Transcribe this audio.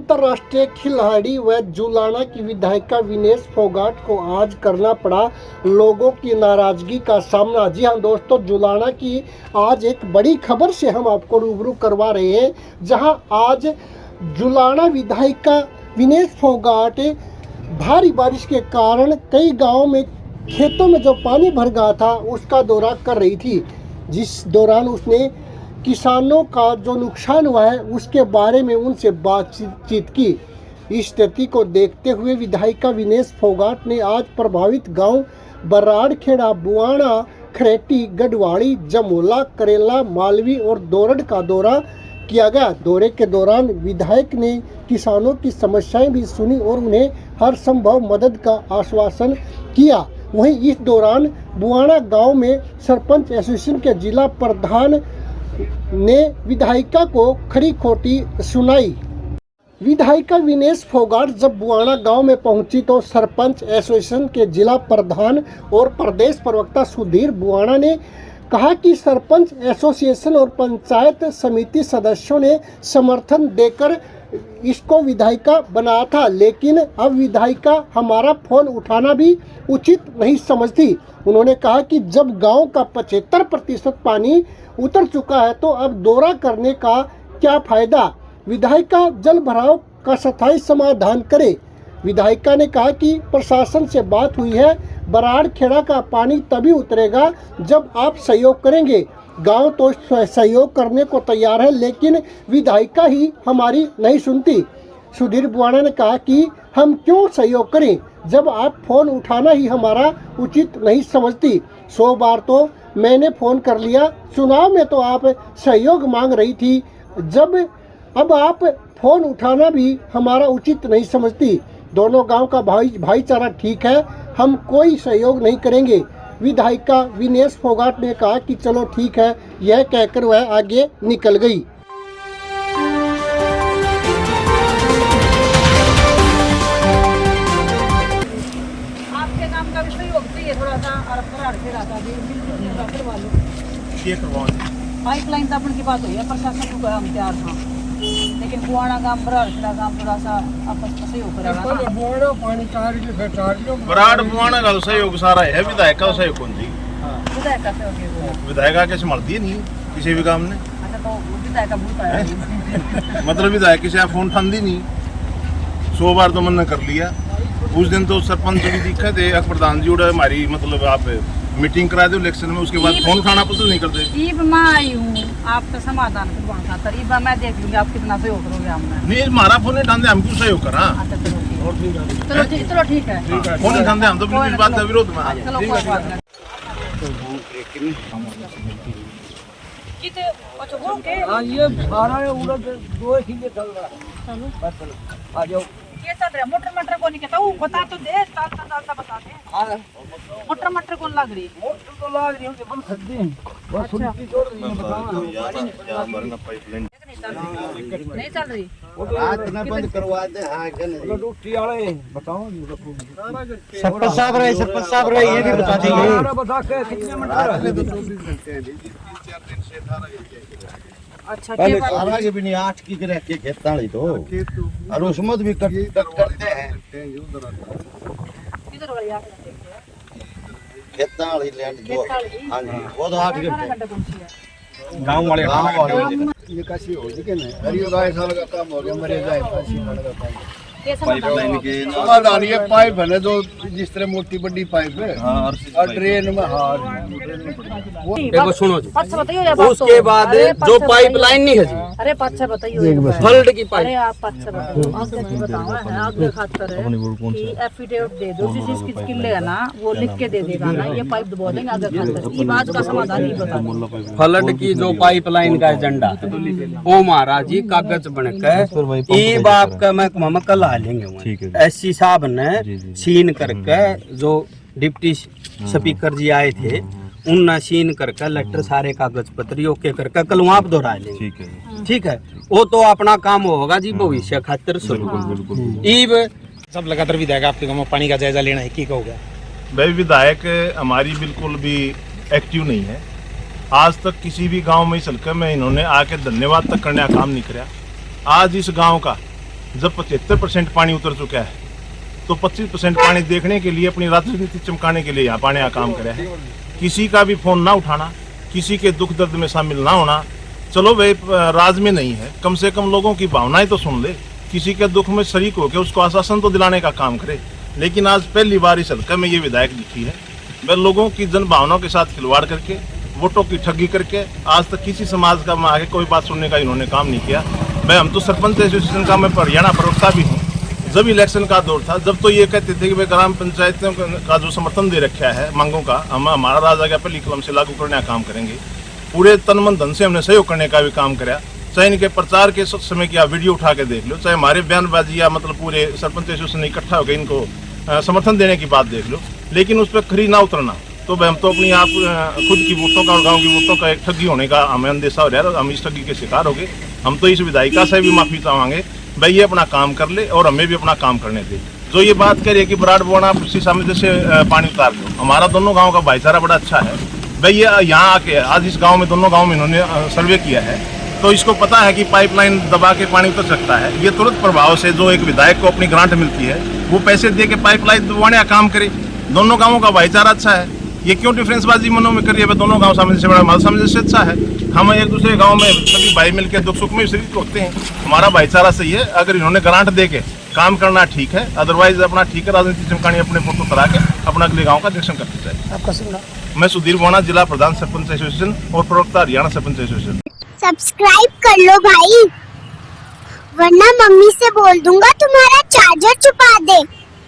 अंतर्राष्ट्रीय खिलाड़ी व जुलाना की विधायिका विनेश फोगाट को आज करना पड़ा लोगों की नाराजगी का सामना। जी हाँ दोस्तों, जुलाना की आज एक बड़ी खबर से हम आपको रूबरू करवा रहे हैं, जहां आज जुलाना विधायिका विनेश फोगाट भारी बारिश के कारण कई गांवों में खेतों में जो पानी भर गया था उसका दौरा कर रही थी, जिस दौरान उसने किसानों का जो नुकसान हुआ है उसके बारे में उनसे बातचीत की। इस स्थिति को देखते हुए विधायिका विनेश फोगाट ने आज प्रभावित गांव बराड़खेड़ा, बुआना, खरेटी, गढ़वाड़ी, जमोला, करेला, मालवी और दोरड का दौरा किया गया। दौरे के दौरान विधायक ने किसानों की समस्याएं भी सुनी और उन्हें हर संभव मदद का आश्वासन किया। वहीं इस दौरान बुआना गांव में सरपंच एसोसिएशन के जिला प्रधान ने विधायिका को खरी खोटी सुनाई। विधायिका विनेश फोगाट जब बुआना गांव में पहुंची तो सरपंच एसोसिएशन के जिला प्रधान और प्रदेश प्रवक्ता सुधीर बुआना ने कहा कि सरपंच एसोसिएशन और पंचायत समिति सदस्यों ने समर्थन देकर इसको विधायिका बनाया था, लेकिन अब विधायिका हमारा फोन उठाना भी उचित नहीं समझती। उन्होंने कहा कि जब गांव का 75% पानी उतर चुका है तो अब दौरा करने का क्या फायदा। विधायिका जल भराव का स्थायी समाधान करे। विधायिका ने कहा कि प्रशासन से बात हुई है, बराड़खेड़ा का पानी तभी उतरेगा जब आप सहयोग करेंगे। गांव तो सहयोग करने को तैयार है, लेकिन विधायिका ही हमारी नहीं सुनती। सुधीर बुआना ने कहा कि हम क्यों सहयोग करें जब आप फोन उठाना ही हमारा उचित नहीं समझती। 100 बार तो मैंने फोन कर लिया, चुनाव में तो आप सहयोग मांग रही थी, जब अब आप फोन उठाना भी हमारा उचित नहीं समझती। दोनों गांव का भाईचारा ठीक है, हम कोई सहयोग नहीं करेंगे। विधायिका विनेश फोगाट ने कहा कि चलो ठीक है, यह कहकर वह आगे निकल गई। आपके काम का भी सहयोग चाहिए थोड़ा सा, और पाइपलाइन तो अपन की बात हुई है, प्रशासन को हम तैयार था, लेकिन बुआना गांव बराड़खेड़ा गांव थोड़ा सा आपस में सहयोग करेगा। बराड़ बुआना का सहयोग सारा है, विधायक का सहयोग कौन जी? विधायक का सहयोग, विधायक के संभालती है नहीं किसी भी काम ने। अच्छा, तो विधायक का भूत है मतलब विधायक किसी आप फोन ठांदी नहीं, 100 बार तो मैंने कर लिया। उस दिन तो सरपंच भी दिखे थे, प्रधान जी उड़ा हमारी मतलब आप मीटिंग करा दो इलेक्शन में, उसके बाद फोन उठाना पसंद नहीं करते। ईब मैं आई हूँ आपका समाधान करवाना था, तरीब मैं देख लूंगी आप कितना सहयोग करोगे। हमने नहीं, हमारा फोन नहीं ठांदे, हम क्यों सहयोग करा? अच्छा चलो ठीक है, फोन नहीं ठांदे हम तो इस बात का विरोध में। चलो कोई बात नहीं। ये 12 उड़ा 2 ही चल रहा है। आ जाओ, ये चल रहा है। मोटर को नहीं कहता वो बता तो दे, डालता बता दे। मोटर कौन लग रही? मोटर तो लाग रही है, बंद कर दी बस, सुनती छोड़ रही है। नहीं चल रही, रात में बंद करवा दे। हाँ तो डूटी वाले बताओ, सरपंच साहब रहे ये भी बता देंगे। बता के कितने मिनट अच्छा पहले सारा के भी नहीं 8 की रह के खेता नहीं तो, और उसमें भी कट करते हैं किधर वाली आप खेता वाली लैंड जो। हाँ जी, वो तो 8 घंटे कौन सी है? गांव वाले निकासी हो गई ना। अरे 2 साल का काम हो गया, मरे जाए फांसी लगा पाएंगे। ये समाधान ये पाइप है ना, जो जिस तरह मोटी बड़ी पाइप है और ट्रेन में देखो सुनो जी, अच्छा बताइए ये बात उसके बाद जो पाइपलाइन नहीं है जी, अरे पाछा बताइए फल्ड की पाइप। अरे आप पाछा बताओ, आगे बताओ है, आगे खातर है कि एफिडेविट दे दो, जिस किसकी किले है ना वो लिख के दे देगा ना, ये पाइप दबा देंगे आगे खातर। ये बात का समाधान ही बता दो। फ्लड की जो पाइपलाइन का एजेंडा वो महाराज जी कागज बनकर ये बाप का मैं कल आ लेंगे। एससी साहब ने सीन करके, जो डिप्टी स्पीकर जी आए थे उनने सीन करके लेटर सारे कागज पत्र ओके करके कल वहाँ दोहरा लेंगे। ठीक है, वो तो अपना काम होगा जी भविष्य खातिर। सब लगातार विधायक आपके गाँव में पानी का जायजा लेना है, की कहोगे? भाई विधायक हमारी बिल्कुल भी एक्टिव नहीं है। आज तक किसी भी गांव में चलकर मैं इन्होंने आके धन्यवाद तक करने का काम नहीं कराया। आज इस गांव का जब 75% पानी उतर चुका है तो 25% पानी देखने के लिए अपनी राजनीति चमकाने के लिए यहाँ पाने का काम करे है। किसी का भी फोन ना उठाना, किसी के दुख दर्द में शामिल ना होना। चलो भाई राज में नहीं है, कम से कम लोगों की भावनाएं तो सुन ले, किसी के दुख में शरीक होकर उसको आश्वासन तो दिलाने का काम करे। लेकिन आज पहली बार इस हल्के में ये विधायक दिखी है, वह लोगों की जन भावनाओं के साथ खिलवाड़ करके, वोटों की ठगी करके आज तक किसी समाज का आगे कोई बात सुनने का इन्होंने काम नहीं किया। भाई हम तो सरपंच एसोसिएशन का मैं हरियाणा प्रवक्ता भी हूँ। जब इलेक्शन का दौर था, जब तो ये कहते थे कि भाई ग्राम पंचायतों का जो समर्थन दे रखा है मांगों का, हम हमारा राज आ गया पहली कलम से लागू करने का काम करेंगे। पूरे तन मन धन से हमने सहयोग करने का भी काम कराया। चाहे इनके प्रचार के समय की आप वीडियो उठा के देख लो, चाहे हमारे बयानबाजी या मतलब पूरे सरपंच एसोसिएशन इकट्ठा होकर इनको समर्थन देने की बात देख लो, लेकिन उस पर खरी ना उतरना, तो हम तो अपनी आप खुद की वोटों का और गाँव की वोटों का एक ठगी होने का हमें अंदेशा हो रहा है। हम इस ठगी के शिकार हो गए। हम तो इस विधायिका से भी माफी चाहेंगे, भाई ये अपना काम कर ले और हमें भी अपना काम करने दे। जो ये बात कह रही है कि बराड़ बोना उसी सामने से पानी उतार दो, हमारा दोनों गाँव का भाईचारा बड़ा अच्छा है। भाई ये यहाँ आके आज इस गाँव में दोनों गाँव में इन्होंने सर्वे किया है, तो इसको पता है कि पाइपलाइन दबा के पानी उतर सकता है। ये तुरंत प्रभाव से जो एक विधायक को अपनी ग्रांट मिलती है वो पैसे दे के पाइपलाइन दबाने का काम करे। दोनों गाँवों का भाईचारा अच्छा है। ये क्यों डिफरेंसबाजी मनों में करिए? दोनों गांव सामंजस्य बड़ा हमारा सामंजस्य अच्छा है। हम एक दूसरे गांव में सभी भाई मिलकर दुख सुख में शरीक होते हैं, हमारा भाईचारा सही है। अगर इन्होंने ग्रांट दे के काम करना ठीक है, अदरवाइज अपना ठीक है राजनीति चमकानी अपने फोटो करा के अपना अगले गाँव का दर्शन करते चाहिए। आपका सुना? मैं सुधीर बोना, जिला प्रधान सरपंच एसोसिएशन और प्रवक्ता हरियाणा सरपंच एसोसिएशन। सब्सक्राइब कर लो भाई, वरना मम्मी से बोल दूंगा तुम्हारा चार्जर छुपा दे।